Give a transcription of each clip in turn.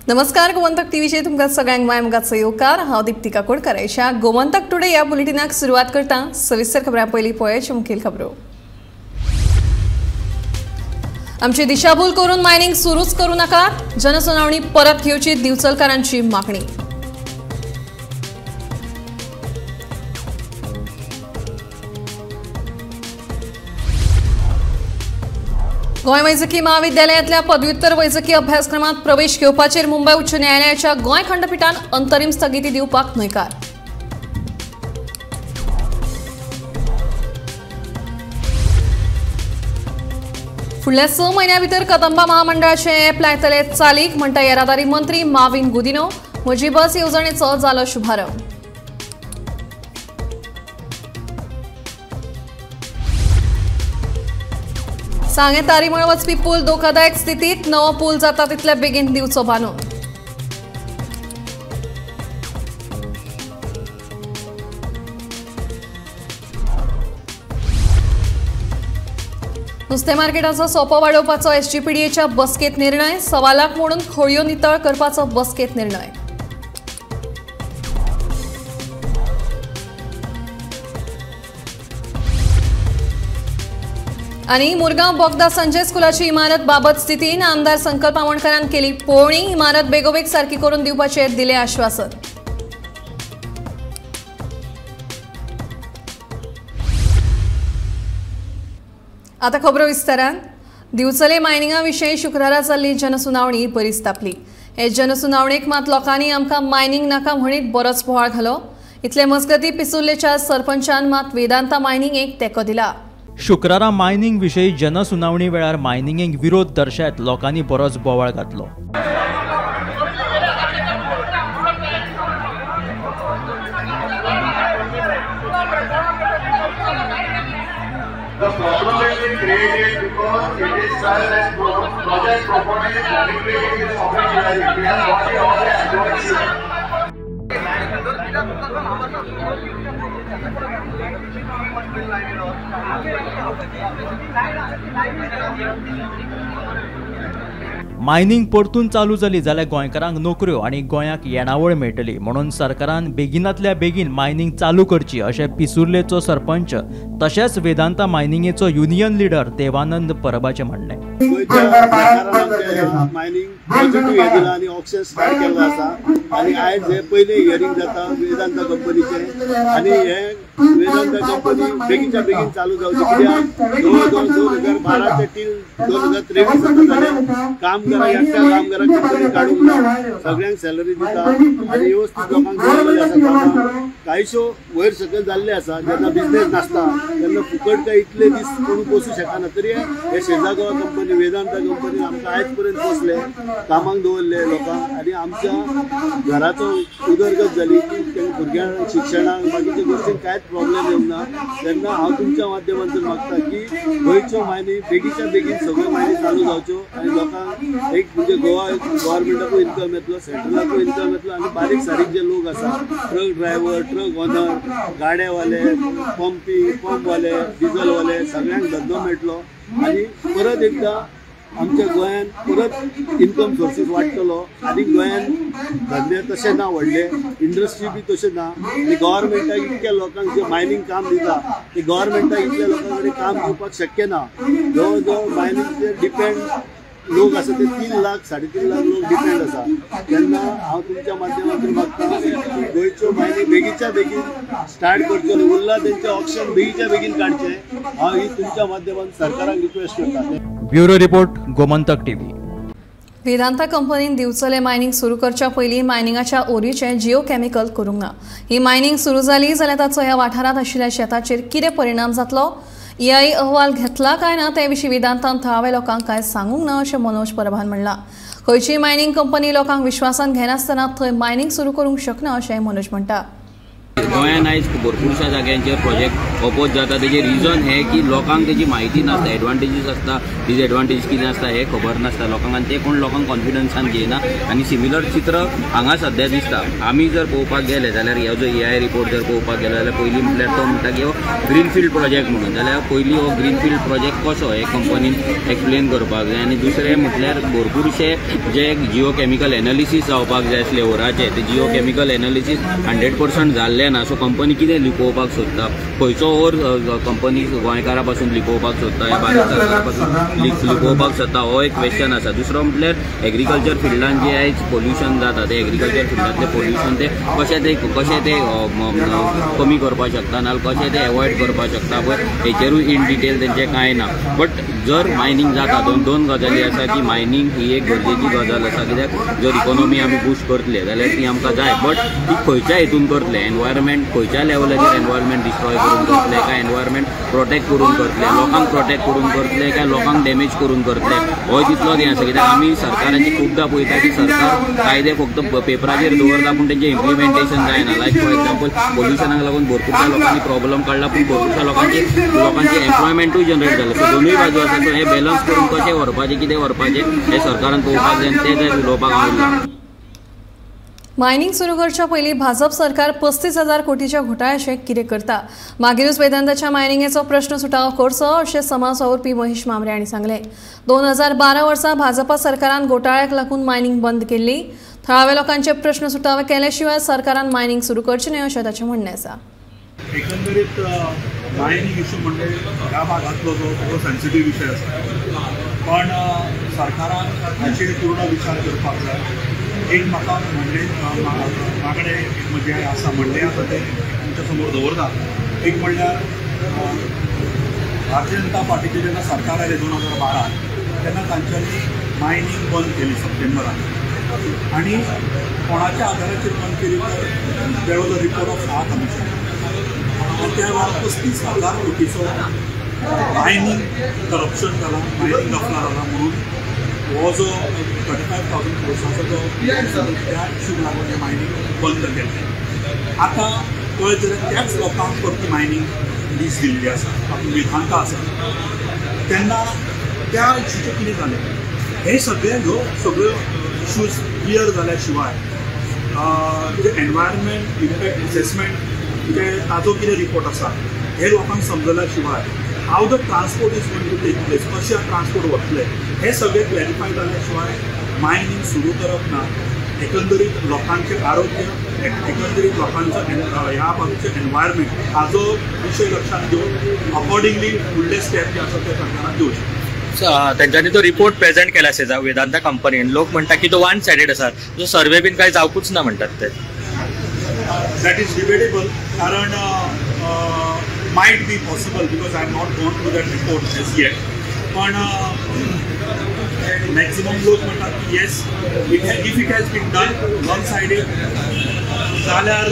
नमस्कार, गोमंतक टीव्हीचे तुमका सगळ्यांक मायमगाचो येवकार। हांव दीप्तिका कोडकरायच्या गोमंतक टुडे या बुलेटिनाक सुरुवात करता। सविस्तर खबरां पयलीं पळोवया मुखेल खबरो। आमची दिशाभूल करून मायनिंग सुरूच करू नका, जनसुनावणी परत घेवची दिवचलकारांची मागणी। गोंय वैजकी महाविद्यालयातल्या पदव्युत्तर वैजकी अभ्यासक्रमात प्रवेश घेवपाचेर मुंबय उच्च न्यायालयाच्या गोंय खंडपीठान अंतरीम स्थगिती दिवपाक न्हयकार। फुडल्या 6 म्हयन्यां भितर कदंबा महामंडळाचे ॲप लायतले चालीक, म्हणटा येरादारी मंत्री माविन गुदिनो। म्हजी बस येवजणेचो जालो शुभारंभ। सांगे तारीमळ वचपी पूल धोकादायक स्थितीत, नवो पूल जाता तितले बेगीन दिवचो बांदून। नुस्तें मार्केटाचो सोपो वाडोवपाचो एसजीपीडीएच्या बसकेत निर्णय। 1.25 लाख मोडून खोळयो नितळ करपाचो बसकेत निर्णय। आणि मुरगांव बोगदा संजय स्कुलाची इमारत बाबत स्थितीन आमदार संकल्प आमोणकरान केली पळोवणी। इमारत बेगोबेग सारकी करून दिवपाचे दिले आश्वासन। आता खबरो विस्तारान। दिवचले मायनिंगा विशयी शुक्रारा जाल्ली जनसुनावणी बरीच तापली। हे जनसुनावणेक मात लोकांनी आमकां मायनिंग नाका म्हणीत बरोच बोवाळ घालो। इतले मजगती पिसुर्लेच्या सरपंचान मात वेदांता मायनिंगेक तेंको दिला। शुक्रारा मायनिंग विशयी जनसुनावणी वेळार मायनिंगेक विरोध दर्शायत लोकांनी बरोच बोवाळ घातलो। मायनिंग परतून चालू जाली जाल्यार गोंयकारांक नोकऱ्यो आनी गोंयाक येणावळ मेळटली, म्हणून सरकारान बेगिनातल्या बेगीन मायनिंग चालू करची अशें पिसुर्लेचो सरपंच तशेंच वेदांता मायनिंगेचो युनियन लीडर देवानंद परबाचें म्हणणें। मायनिंग पॉझिटिव्ह हे दिला आणि ऑप्शन स्टार्ट केल्लो आसा आणि आयज हे पयले हियरिंग जाता वेदांता कंपनीचे आणि हे वेदांता कंपनी बेगीच्या बेगीन चालू जावची, कित्याक जवळ 2012 ते 2023 जाता कामगारां एकट्या कामगारांक कंपनी काडूंक ना, सगळ्यांक सॅलरी दिता आणि व्यवस्थित लोकांक दिलेले आसा। कांयश्यो वयर सकयल जाल्ले आसा, जेन्ना बिझनेस नासता तेन्ना फुकट काय इतले दीस कोण पोसू शकना, तरी हे शेजागोवा कंपनी वेदांता कंपनी आमकां आयज पर्यंत पोसले, कामाक दवरले लोकांक आणि आमच्या घराचो उदरगत जाली की भुरग्यांक शिक्षणाक बाकीच्या गोष्टींक कांयच प्रॉब्लेम येवंक ना। तेन्ना हांव तुमच्या माध्यमांतून मागता की गोंयच्यो मायनी बेगीच्या बेगीन सगळ्यो मायनी चालू जावच्यो आणि लोकांक एक म्हणजे गोवा गव्हर्मेंटाकूय इन्कम येतलो, सेंट्रलाकूय इन्कम येतलो आणि बारीक सारीक जे लोक आसा ट्रक ड्रायव्हर, ट्रक ओनर, गाड्यावाले, पंपवाले, डिझलवाले सगळ्यांक धंदो मेळटलो आणि परत एकदा आमच्या गोंयान परत इन्कम सोर्सीस वाडटलो आणि गोंयान धंदे तशे ना व्हडले, इंडस्ट्री बी तशें ना आणि गव्हर्मेंटाक इतक्या लोकांक जे मायनिंग काम दिता ते गव्हर्मेंटाक इतक्या लोकां कडेन काम दिवपाक शक्य ना। जवळ जवळ मायनिंगचेर डिपेंड लोक आसा ते 3 लाख 3.5 लाख लोक डिपेंड आसा। तेन्ना हांव तुमच्या माध्यमांतून मागता गोंयच्यो मायनी बेगीच्या बेगीन स्टार्ट करच्यो, उरला तेंचे ऑप्शन बेगीच्या बेगीन काडचे। हांव ही तुमच्या माध्यमांतून सरकाराक रिक्वेस्ट करता। Bureau report, Gomantak TV. Vedanta कंपनीन दिवचले मायनिंग सुरू करच्या पयलीं मायनिंगाच्या ओरीचें जिओ केमिकल करूंक ना। ही मायनिंग सुरू जाली जाल्यार ताचो ह्या वाठारांत आशिल्ल्या शेताचेर कितें परिणाम जातलो, EIA अहवाल घेतला काय ना ते विशीं वेदांतान थळाव्या लोकांक कांय सांगूंक ना अशें मनोज परबान म्हणलां। खंयचीय मायनिंग कंपनी लोकांक विश्वासान घेनासतना थंय मायनिंग सुरू करूंक शकना अशें मनोज म्हणटा। गोंयान आयज भरपूरशा जाग्यांचेर प्रोजेक्ट अपोज जाता. तेजे रिजन हे की लोकांक तेजी म्हायती नासता, एडवांटेजीस आसता, डिसएडवांटेज कितें आसता हे खबर नासता लोकांक, आनी ते कोण लोकांक कॉन्फिडन्सान घेयना. आनी सिमिलर चित्र हांगा सद्या दिसता. आमी जर पळोवपाक गेले जाल्यार ह्यो जो AI रिपोर्ट जर पळोवपाक गेलो जाल्यार पयलीं म्हटल्यार तो म्हणटा की हो ग्रीनफिल्ड प्रोजेक्ट म्हणून. जाल्यार पयलीं हो ग्रीनफिल्ड प्रोजेक्ट कसो हे कंपनीन एक्सप्लेन करपाक जाय. आनी दुसरें म्हटल्यार भरपूरशे जे जिओकेमिकल एनालिसीस जावपाक जाय आसले ओराचे, ते जिओकेमिकल एनालिसीस 100% जाल्ले ना. सो कंपनी कितें लिपोवपाक सोदता, खंयचो ओर कंपनी गोंयकारा पासून लिपोवपाक सोदता, या भारत सरकारा पासून लिपोवपाक सोदता, हो एक क्वेश्चन आसा. दुसरो म्हटल्यार एग्रीकल्चर फिल्डान जे आयज पोल्युशन जाता, ते एग्रीकल्चर फिल्डांतले पोल्युशन ते कशें ते कमी करपाक शकता, नाजाल्यार कशें ते एवॉयड करपाक शकता पळय, हेचेरूय इन डिटेल तेंचे कांय ना. बट जर मायनींग जाता, दोन गजाली आसा की मायनींग ही एक गरजेची गजाल आसा. कित्याक जर इकॉनॉमी आमी बूस्ट करतले जाल्यार ती आमकां जाय, बट ती खंयच्या हितून करतले, एनवायरमेंट खंयच्या लेवलाचेर एनवायरमेंट डिस्ट्रॉय करून करतले, काय एनवायरमेंट प्रोटेक्ट करून करतले, लोकांक प्रोटेक्ट करून करतले, काय लोकांक डॅमेज करून करतले, हो तितलो हें आसा. कित्याक आमी सरकाराची खूबदां पळयता की सरकार कायदे फक्त पेपराचेर दवरता पूण तेंचें इम्प्लिमेंटेशन जायना. लायक फॉर एक्झाम्पल पोल्युशनाक लागून भरपूरशा लोकांनी प्रॉब्लम काडला, पूण भरपूरशा लोकांचे एम्प्लॉयमेंटूय जनरेट जालें. सो दोनूय बाजू आसा. सो हें बॅलन्स करून कशें व्हरपाचें, कितें व्हरपाचें हें सरकारान पळोवपाक जाय, तें जाय उलोवपाक आवडला. मायनिंग सुरू करच्या पयलीं भाजप सरकार 35,000 कोटीच्या घोटाळ्याचें कितें करता, मागीरूच वेदांताच्या मायनिंगेचो प्रश्न सुटावो करचो, अशें समाज वावुरपी महेश मांबरे हांणी सांगलें. 2012 वर्सा भाजपा सरकारान घोटाळ्याक लागून मायनिंग बंद केल्ली. थळाव्या लोकांचे प्रश्न सुटावे केले शिवाय सरकारान मायनिंग सुरू करचें न्हय अशें ताचें म्हणणें आसा. एकंदरीत मायनिंग इश्यू म्हणजे ह्या भागातलो जो सेन्सिटीव विशय आसा, पण सरकारान हाचेर पूर्ण विचार करपाक जाय. एक म्हाका म्हाकडे एक म्हजें आसा म्हणलें आसा तें तुमच्या समोर दवरता. एक म्हणल्यार भारतीय जनता पार्टीचे जेन्ना सरकार आयलें 2012 तेन्ना तांच्यांनी मायनिंग बंद केली सप्टेंबरान. आनी कोणाच्या आधाराचेर बंद केली तर there was a report of सा कमिशन. त्या वेळार 35,000 कोटीचो मायनिंग करप्शन जाला, मायनिंग गफला जाला म्हणून हो जो 35,000 कोर्साचो जो त्या इश्यूक लागून हें मायनिंग बंद केलें. आतां पळयत जाल्यार त्याच लोकांक परती मायनिंग लीज दिल्ली आसा, तातूंत विधांका आसा. तेन्ना त्या इश्यूचें कितें जालें, हे सगळ्यो इश्यूज क्लियर जाल्या शिवाय जे एनवायरमेंट इम्पॅक्ट असेसमेंट जे ताजो कितें रिपोर्ट आसा हे लोकांक समजल्या शिवाय how the transport is going to take place, कशें ट्रान्सपोर्ट वतले हे सगळें क्लॅरिफाय जाल्या शिवाय मायनिंग सुरू करप ना. एकंदरीत लोकांचें आरोग्य, एकंदरीत लोकांचो ह्या बाजूचें एनवायरमेंट हाजो विशय लक्षांत घेवन अकॉर्डिंगली फुडले स्टेप जे आसा ते सरकारान घेवचे. त्यांच्यानी तो रिपोर्ट प्रेझेंट केला असे वेदांता कंपनीन. लोक म्हणतात की तो वन सायडेड आसा, जो सर्वे बीन काही जावपूच ना म्हणतात ते. दॅट इज डिबेटेबल, कारण might be possible because I am not gone through that report as yet. पण मॅक्झिमम लोक म्हणतात की yes if it has been done one sided जाल्यार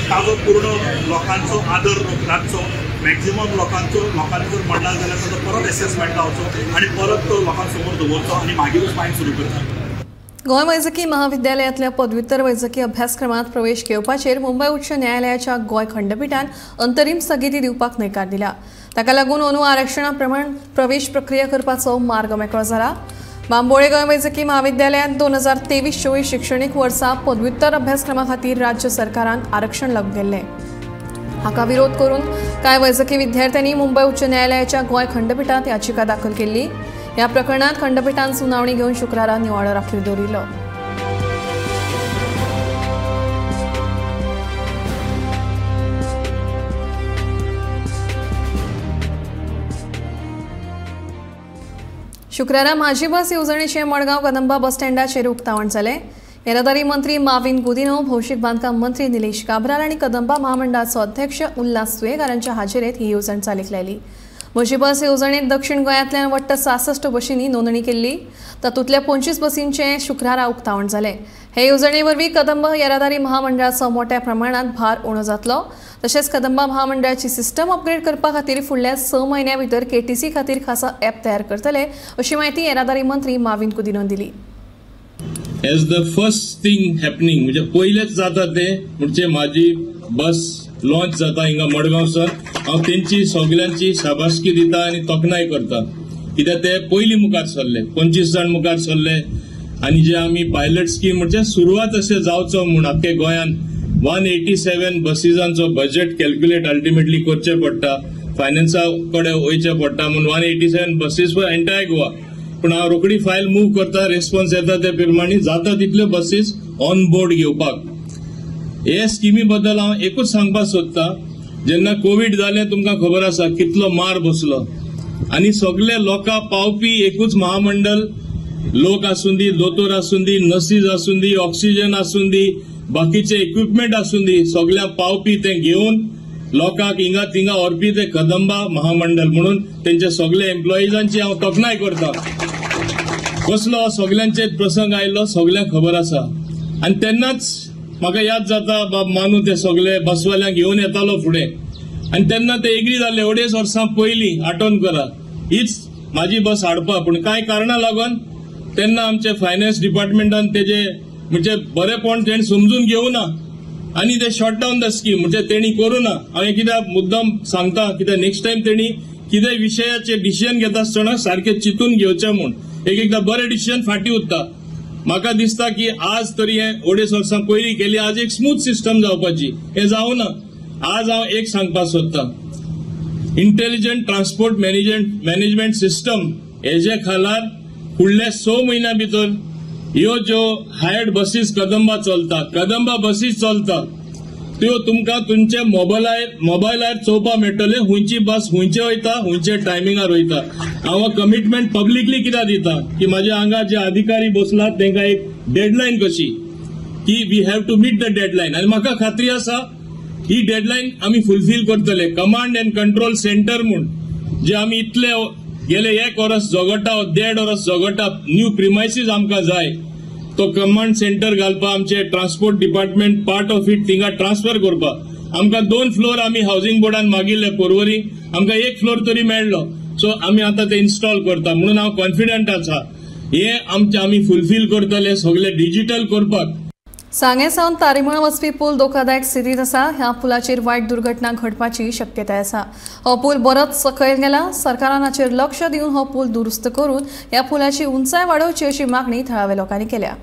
ताजो पूर्ण लोकांचो आदर राखचो. मॅक्झिमम लोकांनी जर म्हणला जाल्यार ताजो परत एसेसमेंट जावचो आनी परत तो लोकांसमोर दवरचो आनी मागीरूच मायन सुरू करता. गोंय वैजकी महाविद्यालयातल्या पदव्युत्तर वैजकी अभ्यासक्रमात प्रवेश घेवपाचेर मुंबय उच्च न्यायालयाच्या गोंय खंडपीठान अंतरीम स्थगिती दिवपाक न्हयकार दिला. ताका लागून अंदू आरक्षणा प्रमाण प्रवेश प्रक्रिया करपाचो मार्ग मेकळो जाला. बांबोळे गोंय वैजकी महाविद्यालयांत 2023-24 शिक्षणीक वर्सा पदव्युत्तर अभ्यासक्रमा खातीर राज्य सरकारान आरक्षण लागू केल्लें. हाका विरोध करून कांय वैजकी विद्यार्थ्यांनी मुंबय उच्च न्यायालयाच्या गोंय खंडपीठांत याचिका दाखल केल्ली. ह्या प्रकरणात खंडपीठान सुनावणी घेवन शुक्रारा निवाडो राखीव दवरिल्लो. शुक्रारा म्हाजी बस येवजणेचें मडगांव कदंबा बस स्टँडाचेर उक्तावण जालें. येरादारी मंत्री माविन गुदिनो, भौशीक बांदकाम मंत्री निलेश काब्राल आनी कदंबा महामंडळाचो अध्यक्ष उल्हास सुयेगार हांच्या हाजेरेंत ही येवजण चालीक लायली. म्हजी बस येवजणेंत दक्षिण गोंयांतल्यान वट्ट 66 बशींनी नोंदणी केल्ली. तातूंतल्या 25 बसींचें शुक्रारा उक्तावण जालें. हे येवजणे वरवीं कदंबा येरादारी महामंडळाचो मोठ्या प्रमाणात भार उणो जातलो. तशेंच कदंबा महामंडळाची सिस्टम अपग्रेड करपा खातीर फुडल्या 6 म्हयन्यां भितर KTC खातीर खासा ॲप तयार करतले अशी माहिती येरादारी मंत्री माविन गुदिनोन दिली. As the first thing happening म्हणजे पयलेच जाता ते म्हणजे माझी बस लॉन्च जाता हिंगा मडगांवसान हांव तेंची सगळ्यांची शाबासकी दिता आनी तोखणाय करता कित्याक ते पयलीं मुखार सरले 25 जाण मुखार सरले आनी जे आमी पायलट स्कीम म्हणजे सुरवात अशें जावचो म्हूण आख्खे गोंयान 187 बसीजांचो बजेट कॅल्क्युलेट अल्टिमेटली करचें पडटा फायनान्सा कडेन वयचें पडटा म्हणून 187 बसीस फॉर एंटायर गोवा पूण हांव रोखडी फायल मूव करता रेस्पॉन्स येता ते प्रमाणे जाता तितल्यो बसीस ऑन बोर्ड घेवपाक हे स्किमी बद्दल हांव एकूच सांगपाक सोदतां जेन्ना कोविड जालें तुमकां खबर आसा कितलो मार बसलो आनी सगळे लोकां पावपी एकूच महामंडळ लोक आसूं दी दोतोर आसूं दी नर्सीज आसूं दी ऑक्सिजन आसूं दी बाकीचे इक्विपमेंट आसूं दी सगळ्या पावपी ते घेवन लोकांक हिंगा थिंगा व्हरपी ते कदंबा महामंडळ म्हणून तेंचे सगळे एम्प्लॉईजांची हांव तोखणाय करता कसलो सगळ्यांचे प्रसंग आयलो सगळ्यांक खबर आसा आनी तेन्नाच म्हाका याद जाता बाब मानू ते सगळे बसवाल्यांक घेवन येतालो फुडें आनी तेन्ना ते एग्री जाल्ले 2.5 वर्सां पयलीं आठवण करा हीच म्हाजी बस हाडपा पूण कांय कारणां लागून तेन्ना आमचे फायनान्स डिपार्टमेंटान तेजे म्हणजे बरेपण तेणी समजून घेवना आनी ते शॉट डावन द स्कीम म्हणजे तेणी करूना हांवें कित्याक मुद्दाम सांगता कित्याक नेक्स्ट टायम तेणी कितें विशयाचेर डिसिजन घेता आसतना सारकें चिंतून घेवचें म्हूण एकदां बरें डिसिजन फाटीं उरता म्हाका दिसता की आज तरी हे 2.5 वर्सां पयलीं केली आज एक स्मूथ सिस्टम जावपाची हे जावना आज हांव एक सांगपाक सोदतां इंटेलिजंट ट्रान्सपोर्ट मॅनेजमेंट सिस्टम हेजे खाला फुडल्या 6 म्हयन्या भितर ह्यो ज्यो हायर्ड बसीस कदंबा बसीस चलता त्यो तुमकां तुमच्या मोबायलार चोवपाक मेळटले हुंयची बस हुंयचे वयता हुंयचे टायमिंगार वयता हांव कमिटमेंट पब्लिकली कित्याक दिता की म्हाज्या हांगा जे अधिकारी बसलात तांकां एक डेडलायन कशी की we have to meet the deadline आनी म्हाका खात्री आसा ही डेडलायन आमी फुलफील करतले कमांड एंड कंट्रोल सेंटर म्हूण जे आमी इतले गेले 1 वर्स झगडटा 1.5 वर्स झगडटा न्यू प्रिमायसीस आमकां जाय तो कमांड सेंटर घालपा आमचे transport department part of it थिंगा ट्रान्सफर करपा आमकां 2 फ्लोर आमी हावसिंग बोर्डान मागिल्ले पर्वरी आमकां 1 फ्लोर तरी मेळ्ळो सो आमी आतां ते इन्स्टॉल करता म्हणून हांव कॉन्फिडंट आसा हे आमी फुलफील करतले सगळे डिजिटल करपाक सांगे सावन तारीमळ वचपी पूल धोकादायक स्थितीत आसा ह्या पुलाचेर वायट दुर्घटना घडपाची शक्यताय आसा हो पूल बरोच सकयल गेला सरकारान हाचेर लक्ष दिवन हो पूल दुरुस्त करून ह्या पुलाची उंचाय वाडोवची अशी मागणी थळाव्या लोकांनी केल्या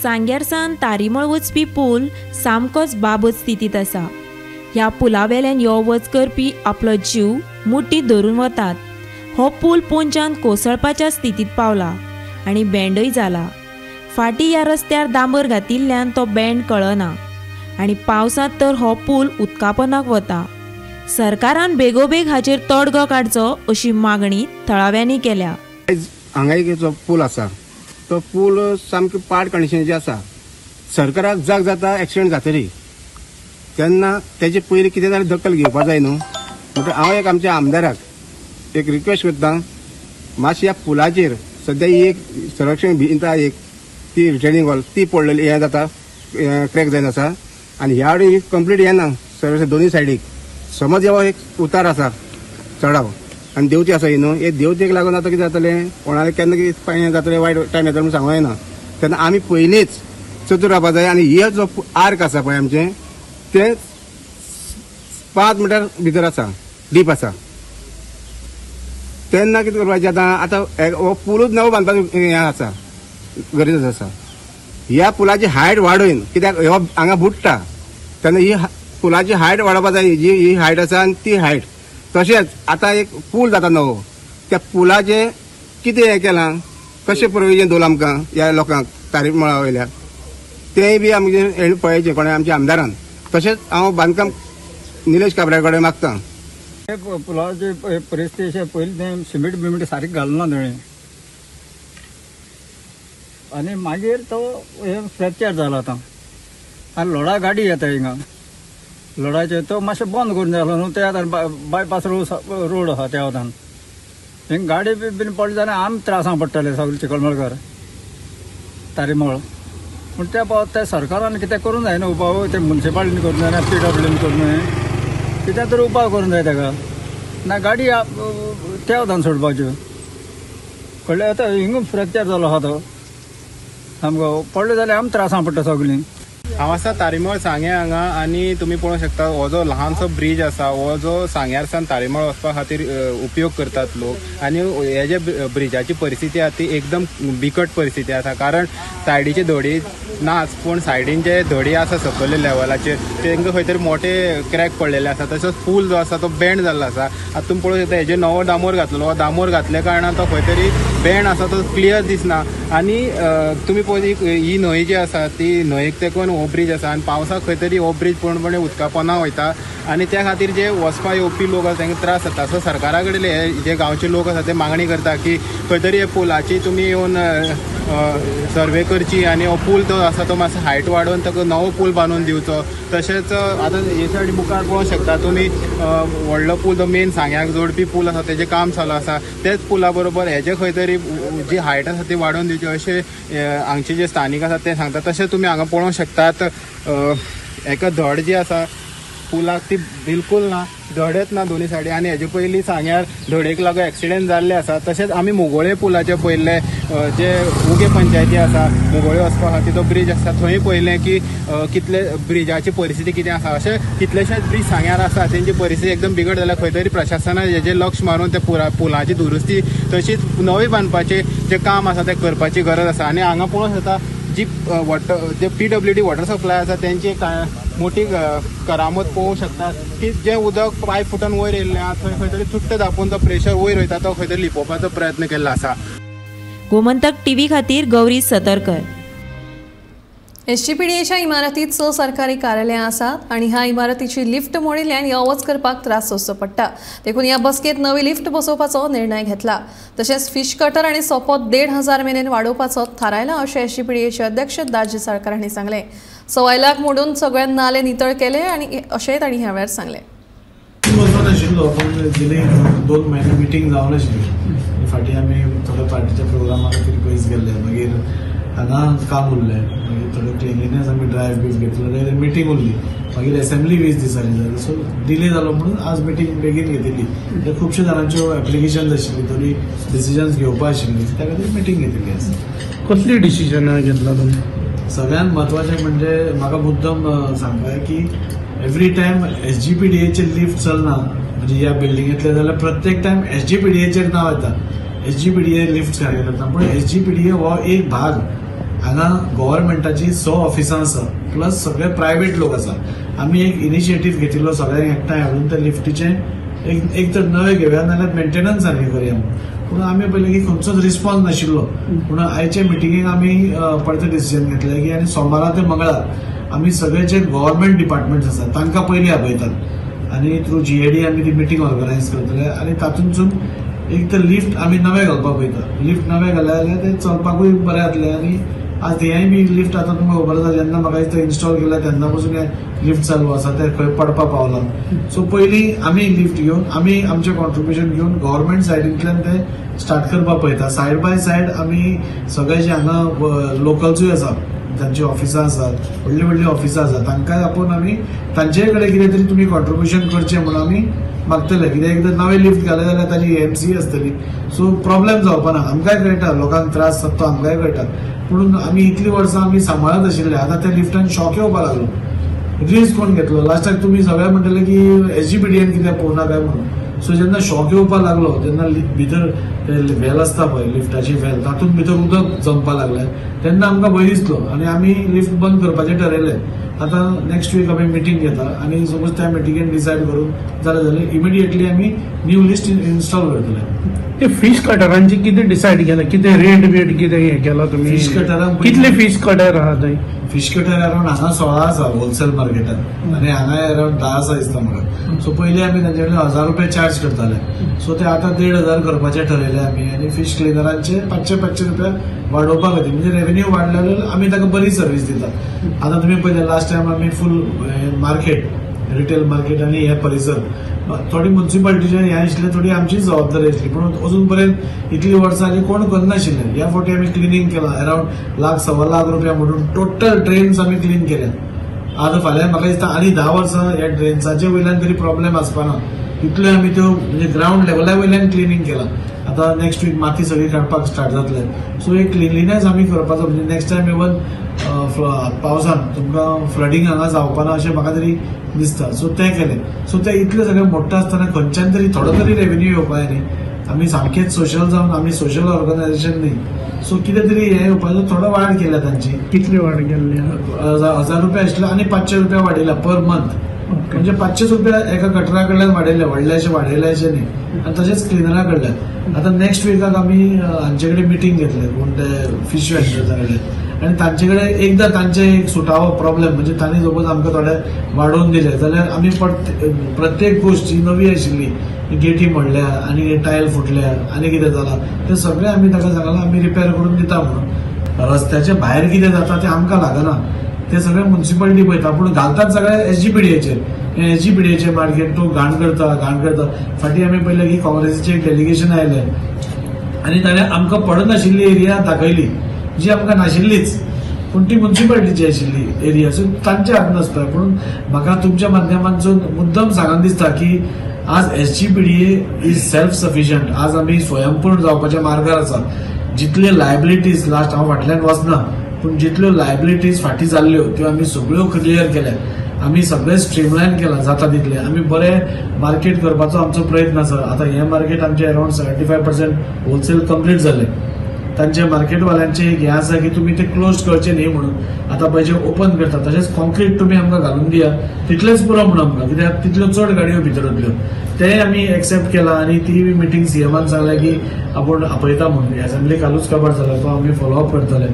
सांग्यार सावन तारीमळ वचपी पूल सामकोच बाबत स्थितीत आसा ह्या पुलावेल्यान यो वच करपी आपलो जीव मुठीत धरून वतात हो पूल पोंच्यान कोसळपाच्या स्थितीत पावला आनी बँडय जाला फाटी ह्या रस्त्यार डांबर घातिल्ल्यान तो बँड कळना आनी पावसांत तर हो पूल उदकापनाक वता सरकारान बेगोबेग हाचेर तोडगो काडचो अशी मागणी थळाव्यांनी केल्या हांगा एक जो पूल आसा तो पूल सामकी पाड कंडिशनाचे आसा सरकाराक जाग जाता एक्सिडेंट जातरी तेन्ना तेजे पयलीं कितें जाल्यार दखल घेवपा जाय न्हू म्हणटकीर हांव एक आमच्या आमदाराक एक रिक्वेस्ट करता मातशें ह्या पुलाचेर सद्या ही एक संरक्षण भिंत एक ती रिटर्निंग वॉल ती पडलेली हें जाता क्रॅक जावन आसा आनी ह्या वाटेन कंप्लीट येना सर्व दोनूय सायडीक समज ह्यो एक उतार आसा चडाव आनी देंवती आसा न्हू हे देंवतेक लागून आतां कितें जातलें कोणालें केन्ना कितें जातलें वायट टायम येता म्हूण सांगूं येना तेन्ना आमी पयलींच चतूर रावपा जाय आनी हे जो आर्क आसा पळय आमचें तें 5 मिटर भितर आसा डीप आसा तेन्ना कितें करपाचें आतां हो पुलूच नवो बांदपाचो हें आसा गरजेचं आसा ह्या पुलाची हायट वाडोवन कित्याक ह्यो हांगा बुडटा तेन्ना ही पुलाची हायट वाडोवपा जाय जी ही हायट आसा आनी ती हायट तशेंच आतां एक पूल जाता नवो त्या पुलाचे कितें हें केलां कशें प्रोविजन दवरलां आमकां ह्या लोकांक तारीमळा वयल्या तेंय बी आमचें पळोवचें कोणा आमच्या आमदारान तशेंच हांव बांदकाम निलेश काबरा कडेन मागतां पुलाची परिस्थिती अशें पयलीं तें सिमेंट सारकें घालना तेणें आनी मागीर तो हे फ्रॅक्चर जाला आतां आनी लोडा गाडी येता हिंगा लोडाचे तो मातशें बंद करून जालो न्हू ते आतां बायपास रोड आहा त्या वतान हिंग गाडी बीन पडली जाल्यार आमी त्रासां पडटले सगळे चिखलमळकर तारीमळ पूण त्या सरकारान कितें करूंक जाय न्हू उपाव ते मुन्सिपालिटीन करूंक जाय PWDन करूंक जाय कित्याक तर उपाव करूंक जाय ताका ना गाडी त्या वतान सोडपाच्यो कळ्ळें आतां हिंग फ्रॅक्चर जालो आहा तो सामको पडले जाल्यार आमी त्रासां पडटा सगळीं हांव आसा तारिमळ सांगे हांगा आनी तुमी पळोवंक शकता हो जो ल्हानसो ब्रिज आसा हो जो सांग्यारसान तारिमळ वचपा खातीर उपयोग करतात लोक आनी हे जे ब्रिजाची परिस्थिती आसा ती एकदम बिकट परिस्थिती आसा कारण सायडीचे धडी नाच पूण सायडीन जे धडी आसा सकयल्या लेवलाचेर तांकां खंय तरी मोठे क्रॅक पडलेले आसा तसोच पूल जो आसा तो बँड जाल्लो आसा आतां तुमी पळोवंक शकता हेजे नवो डामोर घातलेलो हो डामोर घातल्या कारणान तो खंय तरी बँड आसा तो क्लियर दिसना आनी तुमी पळोवंक ही न्हंय जी आसा ती न्हंयेक तेकून हो ब्रिज आसा आनी पावसाक खंय तरी हो ब्रिज पूर्णपणे उदका पोंदा वयता आनी त्या खातीर जे वचपा येवपी लोक आसा तांकां त्रास जाता सो सरकारा कडेन हे जे गांवचे लोक आसा ते मागणी करता की खंय तरी हे पुलाची तुमी येवन सर्वे करची आनी हो पूल तो आसा तो मातसो हायट वाडोवन ताका नवो पूल बांदून दिवचो तशेंच आतां हे सायडी मुखार पळोवंक शकता तुमी व्हडलो पूल तो मेन सांग्याक जोडपी पूल आसा तेजें काम चालू आसा तेच पुला बरोबर हेजे खंय तरी जी हायट आसा ती वाडोवन दिवची अशें हांगचे जे स्थानीक आसा ते सांगता तशें तुमी हांगा पळोवंक शकतात एका धड जी आसा पुलाक ती बिलकुल ना धडेच ना दोनी सायडी आनी हेजे पयलीं सांग्यार धडेक लागून एक्सिडेंट जाल्ले आसा तशेंच आमी मुगोळे पुलाचे पयले जे उगे पंचायती आसा मुगोळे वचपा खातीर तो ब्रिज आसा थंय पयलें की कितले ब्रिजाची परिस्थिती कितें आसा अशें कितलेशेच ब्रिज सांग्यार आसा तेंची परिस्थिती एकदम बिगड जाल्या खंय तरी प्रशासनान हेजेर लक्ष मारून ते पुलाची दुरुस्ती तशीच नवी बांदपाचें जें काम आसा तें करपाची गरज आसा आनी हांगा पळोवंक शकता जी जे PWD वॉटर सप्लाय आसा तेंची मोठी करामत पळोवंक शकता की जे उदक 5 फुटान वयर येयल्लें आसा थंय खंय तरी चुट्ट धापून तो प्रेशर वयर वयता तो खंय तरी लिपोवपाचो प्रयत्न केल्लो आसा. गोमंतक टीव्ही खातीर गौरी सतरकर. SGPDAच्या इमारतीत 6 सरकारी कार्यालयां आसात आनी ह्या इमारतीची लिफ्ट मोडिल्ल्यान यो वच करपाक त्रास सोंसचो पडटा. देखून ह्या बसकेत नवी लिफ्ट बसोवपाचो निर्णय घेतला. तशेंच फिश कटर आनी सोपो 1,500 मेरेन वाडोवपाचो थारायला अशें SGPDAचे अध्यक्ष दाजी साळकार हांणी सांगलें. सवाय लाख मोडून सगळे नाले नितळ केले आनी अशेंय तांणी ह्या वेळार सांगलें. दोन महिने मिटींग जावन आशिल्ली फाटीं आमी थोड्या पार्टीच्या प्रोग्रामा खातीर पयस गेल्ले मागीर हांगा काम उरलें मागीर थोडे क्लिनिनेस आमी ड्रायव्ह बीज घेतलो मिटींग उरली मागीर असेंब्ली 20 दिसांनी जाली सो डिले जालो म्हणून आज मिटींग बेगीन घेतिल्ली खुबशे जाणांच्यो एप्लिकेशन्स आशिल्ली थोडी डिसिजन्स घेवपा आशिल्ली त्या खातीर मिटींग घेतिल्ली आसा. कसली डिसिजनां घेतला तुमी? सगळ्यात महत्वाचें म्हणजे म्हाका मुद्दम सांगपाक की एवरी टायम SGPDAचे लिफ्ट चलना म्हणजे ह्या बिल्डिंगेंतले जाल्यार प्रत्येक टायम SGPDAचेर नांव येता SGPDA लिफ्ट कार्य करता पूण SGPDA हो एक भाग हांगा गव्हर्मेंटाची 6 ऑफिसां आसा प्लस सगळे प्रायवेट लोक आसा. आमी एक इनिशिएटीव घेतिल्लो सगळ्यांक एकठांय हाडून त्या लिफ्टीचे एक तर नवे घेवया नाल्यार मेंटेनन्स सारकें करया पूण आमी पयलें की खंयचोच रिस्पॉन्स नाशिल्लो पूण आयचे मिटिंगेक आमी परते डिसिजन घेतलें की आनी सोमारा ते मंगळार आमी सगळे जे गव्हर्मेंट डिपार्टमेंट्स आसात तांकां पयलीं आपयतात आनी थ्रू GAD आमी ती मिटींग ऑर्गनायज करतले आनी तातूंतसून एक तर लिफ्ट आमी नवे घालपाक पळयता लिफ्ट नवे घाले जाल्यार ते चलपाकूय बरें जातलें आनी आज हेंय बी लिफ्ट आतां तुमकां खबर आसा जेन्ना म्हाका दिसता इन्स्टॉल केला तेन्ना पासून हे लिफ्ट चालू आसा ते खंय पडपा पावला सो पयलीं आमी लिफ्ट घेवन आमी आमचें कॉन्ट्रिब्युशन घेवन गव्हर्मेंट सायडींतल्यान ते स्टार्ट करपाक पळयता सायड बाय सायड आमी सगळे जे हांगा लोकल्सूय आसा तांची ऑफिसां आसात व्हडली व्हडली ऑफिसां आसात तांकांय आपोवन आमी तांचे कडेन कितें तरी तुमी कॉन्ट्रिब्युशन करचें म्हणून आमी मागतले कित्याक एकदां नवे लिफ्ट घाले जाल्यार ताची AMC आसतली सो प्रॉब्लेम जावपा ना आमकांय कळटा लोकांक त्रास जाता तो आमकांय कळटा पूण आमी इतलीं वर्सां आमी सांबाळत आशिल्ले आतां त्या लिफ्टान शॉक येवपा लागलो रिस्क कोण घेतलो लास्टाक तुमी सगळे म्हणटले की SGPDAन कित्याक पळोवना काय म्हणून सो जेन्ना शॉक येवपा लागलो तेन्ना भितर व्हेल आसता पळय लिफ्टाची व्हेल तातूंत भितर उदक जमपा लागलें तेन्ना आमकां भंय दिसलो आनी आमी लिफ्ट बंद करपाचें ठरयलें. आतां नेक्स्ट वीक आमी मिटींग घेता आनी सपोज त्या मिटींगेन डिसायड करून जाल्यार इमिडिएटली आमी न्यू लिस्ट इन्स्टॉल करतले. ते फिश कटरांची कितें डिसायड केलें कितें रेट कितें हें केला तुमी? फिश कटरांक कितले फिश कटर आहा थंय? फिश कटर अरावंड हांगा 16 आसा होलसेल मार्केटान आनी हांगा अरावंड 10 आसा दिसता म्हाका सो पयलीं आमी तांचे कडेन 1000 रुपया चार्ज करताले सो ते आतां 1,500 करपाचें ठरयलें आमी आनी फिश क्लिनरांचे 500 रुपया वाडोवपा खातीर म्हणजे रेवेन्यू वाडले जाल्यार आमी ताका बरी सर्वीस दिता. आतां तुमी पळयलें लास्ट टायम आमी फूल मार्केट रिटेल मार्केट आनी हे परिसर थोडी म्युन्सिपालिटीचे हें आशिल्लें थोडी आमची जबाबदारी आशिल्ली पूण अजून पर्यंत इतली वर्सां कोण करनाशिल्लें ह्या फावटी आमी क्लिनींग केलां अरावंड 1,00,000-1,25,00,000 रुपया म्हणून टोटल ड्रेन्स आमी क्लीन केल्यात. आतां फाल्यां म्हाका दिसता आनी 10 वर्सां ह्या ड्रेन्साचे वयल्यान तरी प्रॉब्लेम आसपाना इतल्यो आमी त्यो म्हणजे ग्रावंड लेवला वयल्यान क्लिनींग केलां आता नेक्स्ट वीक माती सगळी काडपाक स्टार्ट जातले. सो एक क्लिनलीनेस आमी करपाचो, म्हणजे नेक्स्ट टायम इवन पावसान तुमकां फ्लडिंग हांगा जावपा ना अशें म्हाका तरी दिसता. सो ते केले. सो ते इतले सगळे मोठ्ठे आसतना खंयच्यान तरी थोडो तरी रेवेन्यू येवपा जाय न्ही. आमी सामकेच सोशल जावन आमी सोशल ऑर्गनायझेशन न्ही. सो कितें तरी हे येवपाचो थोडो वाड केल्या तांची. कितली वाड केल्ली? 1000 रुपया आशिल्ले आनी 500 रुपया वाडयल्या पर मंथ. म्हणजे 500 रुपया एका गटरा कडल्यान वाडयले, व्हडलेशे वाडयले अशें न्ही. आनी तशेंच क्लिनरा कडल्यान. आता नेक्स्ट विकाक आमी हांचे कडेन मिटींग घेतले, कोण ते फिश वेंडर्सा कडेन, आनी तांचे कडेन एकदां तांचे एक सुटावो प्रॉब्लेम, म्हणजे तांणी सपोज आमकां थोडे वाडोवन दिले जाल्यार आमी प्रत्येक गोष्ट जी नवी आशिल्ली, गेटी मोडल्या आनी टायल फुटल्या आनी कितें जालां ते सगळें आमी ताका सांगलां आमी रिपेर करून दिता म्हणून. रस्त्याच्या भायर कितें जाता तें आमकां लागना, ते सगळे म्युन्सिपालिटी पळयता, पूण घालतात सगळे SGPDAचेर. SGPDAचेर मार्केट तो घाण करता. फाटीं आमी पळयलें की काँग्रेसीचें एक डेलिगेशन आयलें आनी ताणें आमकां पडनाशिल्ली एरिया दाखयली जी आमकां नाशिल्लीच, पूण ती म्युन्सिपालिटीची आशिल्ली एरिया. सो तांचे हात नासता. पूण म्हाका तुमच्या माध्यमांतसून मुद्दम सांगून दिसता की आज SGPDA इज सेल्फ सफिशियंट. आज आमी स्वयंपूर्ण जावपाच्या मार्गार आसा. जितले लायबिलिटीज लास्ट हांव फाटल्यान वचना, पूण जितल्यो लायबिलिटीज फाटीं जाल्ल्यो त्यो आमी सगळ्यो क्लियर केल्या. आमी सगळें स्ट्रीमलायन केलां जाता तितलें. आमी बरें मार्केट करपाचो आमचो प्रयत्न आसा. आतां हें मार्केट आमचें अरावंड 75% होलसेल कंप्लीट जालें. तांच्या मार्केटवाल्यांचें एक हें आसा की तुमी ते क्लोज करचे न्ही म्हणून. आतां पळय जे ओपन करता तशेंच कॉन्क्रीट तुमी आमकां घालून दिया, तितलेंच पुरो म्हणून आमकां, कित्याक तितल्यो चड गाडयो भितर वतल्यो. तें आमी एक्सेप्ट केलां आनी ती मिटींग CMान सांगलें की आपूण आपयता म्हणून. असेंब्ली कालूच काबार जाला, तो आमी फॉलो अप करतले.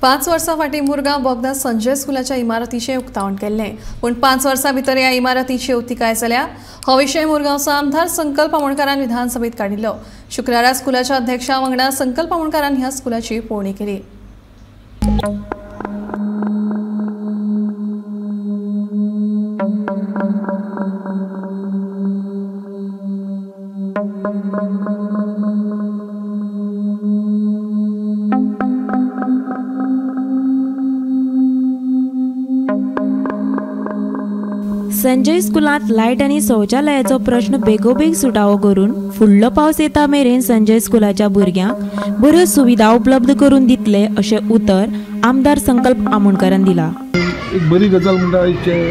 5 वर्सां फाटीं मुरगांव बोगदा संजय स्कुलाच्या इमारतीचें उक्तावण केल्लें, पूण 5 वर्सां भितर ह्या इमारतीची उक्तीकाय जाल्या. हो विशय मुरगांवचो आमदार संकल्प आमोणकारान विधानसभेत काडिल्लो. शुक्रारा स्कुलाच्या अध्यक्षा वांगडा संकल्प आमोणकारान ह्या स्कुलाची पळोवणी केली. संजय स्कुलांत लायट आनी शौचालयाचो प्रश्न बेगोबेग सुटावो करून फुडलो पावस येता मेरेन संजय स्कुलाच्या भुरग्यांक बऱ्यो सुविधा उपलब्ध करून दितले अशें उतर आमदार संकल्प आमोणकारान दिला. एक बरी गजाल म्हणटा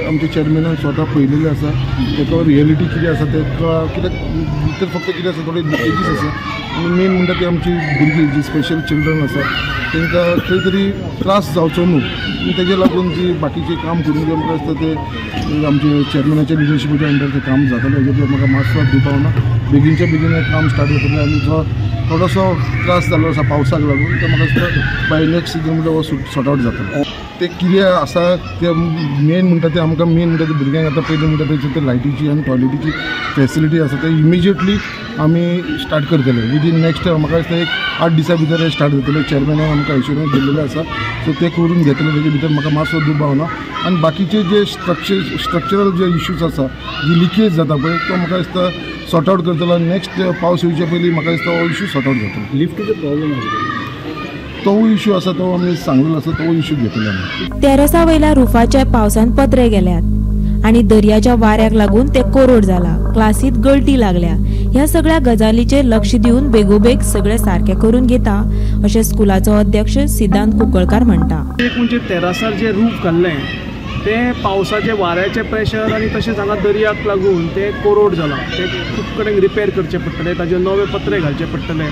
आमच्या चेअरमॅनान स्वता पळयलेली आसा. ताका रियलिटी कितें आसा तेका कित्याक भितर फक्त कितें आसा थोडे एजीस आसा आनी मेन म्हणटा ती आमची भुरगीं जी स्पेशल चिल्ड्रन आसा तांकां खंय तरी त्रास जावचो न्हू, तेजे लागून जी बाकीचें काम करून जे म्हाका दिसता ते आमचे चेअरमॅनाच्या लिडरशिपाच्या अंडर तें काम जातलें. हेजेर म्हाका मातसो दुबाव ना. बेगीनच्या बेगीन हें काम स्टार्ट जातलें आनी जो थोडोसो त्रास जाल्लो आसा पावसाक लागून तो म्हाका दिसता बाय नेक्स्ट सिजन म्हणटा हो सॉर्ट आउट जातलो. ते कितें आसा ते मेन म्हणटा ते आमकां मेन म्हणटा ते भुरग्यांक आतां पयलीं म्हणटा तेची ते लायटीची आनी टॉयलेटीची फॅसिलिटी आसा ते इमिजिएटली आमी स्टार्ट करतले. विदीन नेक्स्ट म्हाका दिसता एक 8 दिसां भितर हे स्टार्ट जातले. चेअरमॅनान आमकां एश्युरन्स दिल्लेले आसा, सो ते करून घेतले. तेजे भितर म्हाका मातसो दुबाव ना. आनी बाकीचे जे स्ट्रक्चरल जे इश्यूज आसा, जी लिकेज जाता पळय तो म्हाका दिसता सॉर्ट आउट करतलो. नेक्स्ट पावस येवचे पयलीं म्हाका दिसता हो इश्यू सॉर्ट आउट जातलो. लिफ्टीचो प्रॉब्लेम आसा तो इश्यू आसा तो आमी सांगलेलो आसा, तो इश्यू घेतले आमी. टेरेसा वयल्या रुफाचे पावसान पत्रे गेल्यात आनी दर्याच्या वाऱ्याक लागून ते कोरड जाला. क्लासीत गळटी लागल्या. ह्या सगळ्या गजालीचेर लक्ष दिवन बेगोबेग सगळें सारकें करून घेता अशें स्कुलाचो अध्यक्ष सिद्धांत कुंकळकार म्हणटा. एक म्हणजे टेरासार जे रूफ घाल्लें ते पावसाचे वाऱ्याचे प्रेशर आनी तशेंच हांगा दर्याक लागून ते कोरड जाला. ते खूब कडेन रिपेर करचे पडटले, ताजे नवे पत्रे घालचे पडटले.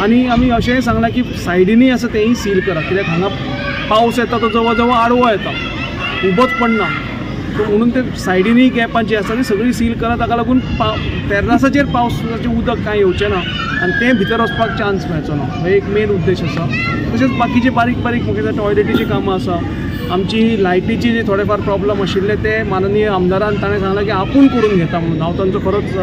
आनी आमी अशेंय सांगलां की सायडीनी आसा तेंय सील करा, कित्याक हांगा पावस येता तो जवळ जवळ आडवो येता, उबोच पडना. म्हणून ते सायडीनी गॅपां जी आसा ती सगळी सील करा, ताका लागून टेर्रासाचेर पावसाचें उदक कांय येवचें ना आनी तें भितर वचपाक चान्स मेळचो ना. हो एक मेन उद्देश आसा. तशेंच बाकीचे बारीक बारीक म्हाका टॉयलेटीची कामां आसा. आमची लायटीची जे थोडेफार प्रॉब्लेम आशिल्ले ते माननीय आमदारान ताणें सांगलां की आपूण करून घेता म्हणून. हांव तांचो खरोच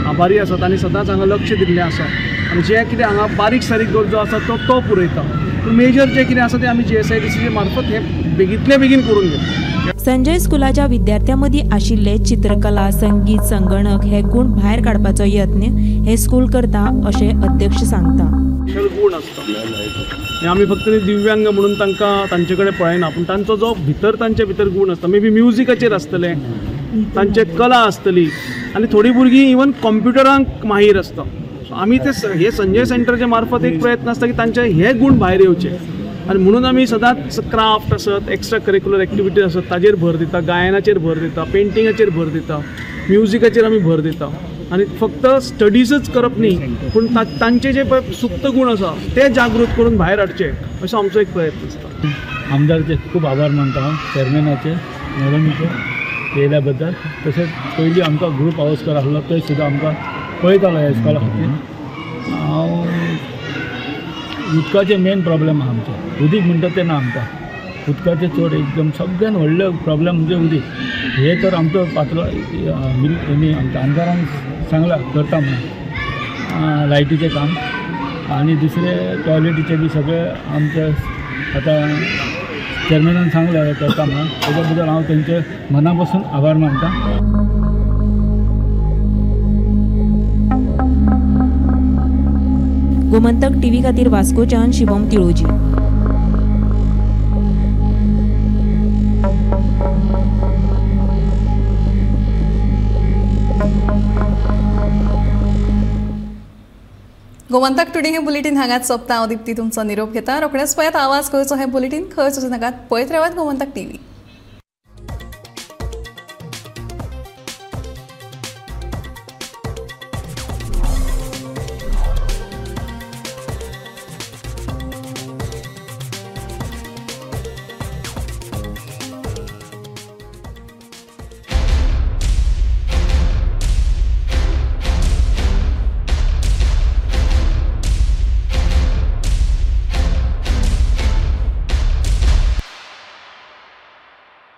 आभारी आसा. तांणी सदांच हांगा लक्ष दिल्लें आसा आनी जें कितें हांगा बारीक सारीक गरजो आसा तो पुरयता. पूण मेजर जें कितें आसा तें आमी GSIDC मार्फत हें बेगींतल्या बेगीन करून घेता. संजय स्कुलाच्या विद्यार्थ्यां मदीं आशिल्ले चित्रकला, संगीत, संगणक हे गुण भायर काडपाचो यत्न हे स्कूल करता अशें अध्यक्ष सांगता. गुण आसता आमी फक्त दिव्यांग म्हणून तांकां तांचे कडेन पळयना, पूण तांचो जो तांचे भितर गुण आसता, मे बी म्युजिकाचेर आसतले, तांचे कला आसतली आनी थोडीं भुरगीं इवन कॉम्प्युटरांक माहीर आसता. आमी ते हे संजय सेंटरच्या मार्फत एक प्रयत्न आसता की तांचे हे गुण भायर येवचे आनी म्हणून आमी सदांच क्राफ्ट आसत एक्स्ट्रा करिक्युलर एक्टिविटीज आसत ताजेर भर दिता, गायनाचेर भर दिता, पेंटिंगाचेर भर दिता, म्युजिकाचेर आमी भर दिता आनी फक्त स्टडीजच करप न्ही पूण तांचे जे पळय सुप्त गुण आसा ते जागृत करून भायर हाडचे असो आमचो एक प्रयत्न आसता. आमदारचे खूप आभार मानता हांव चेअरमॅनाचे मॅडमीचे येयल्या बद्दल. तशेंच पयलीं आमकां ग्रूप आवास्कर आसलो थंय सुद्दां आमकां पळयतालो ह्या इस्कॉला खातीर. हांव उदकाचे मेन प्रॉब्लेम आहा आमचे, उदीक म्हणटा तें ना आमकां. उदकाचे चड एकदम सगळ्यान व्हडलो प्रॉब्लेम म्हणजे उदीक. हे तर आमचो पातलो आमच्या आमदारान सांगला करता म्हणून लायटीचें काम आनी दुसरे टॉयलेटीचे बी सगळे आमचे आतां चेअरमॅनान सांगलें करता म्हणून. तेज्या बद्दल हांव तेंचे मना पासून आभार मानता. गोमंतक टीव्ही खातीर वास्कोच्यान शिवम तिळोजी. गोमंतक टुडे हे बुलेटिन हांगाच सोंपता. हांव दिप्ती तुमचो निरोप घेता. रोखडेच पळयात आवाज खंयचो हे बुलेटिन खंयच वचूं नाकात. पळयत रावात गोमंतक टीव्ही.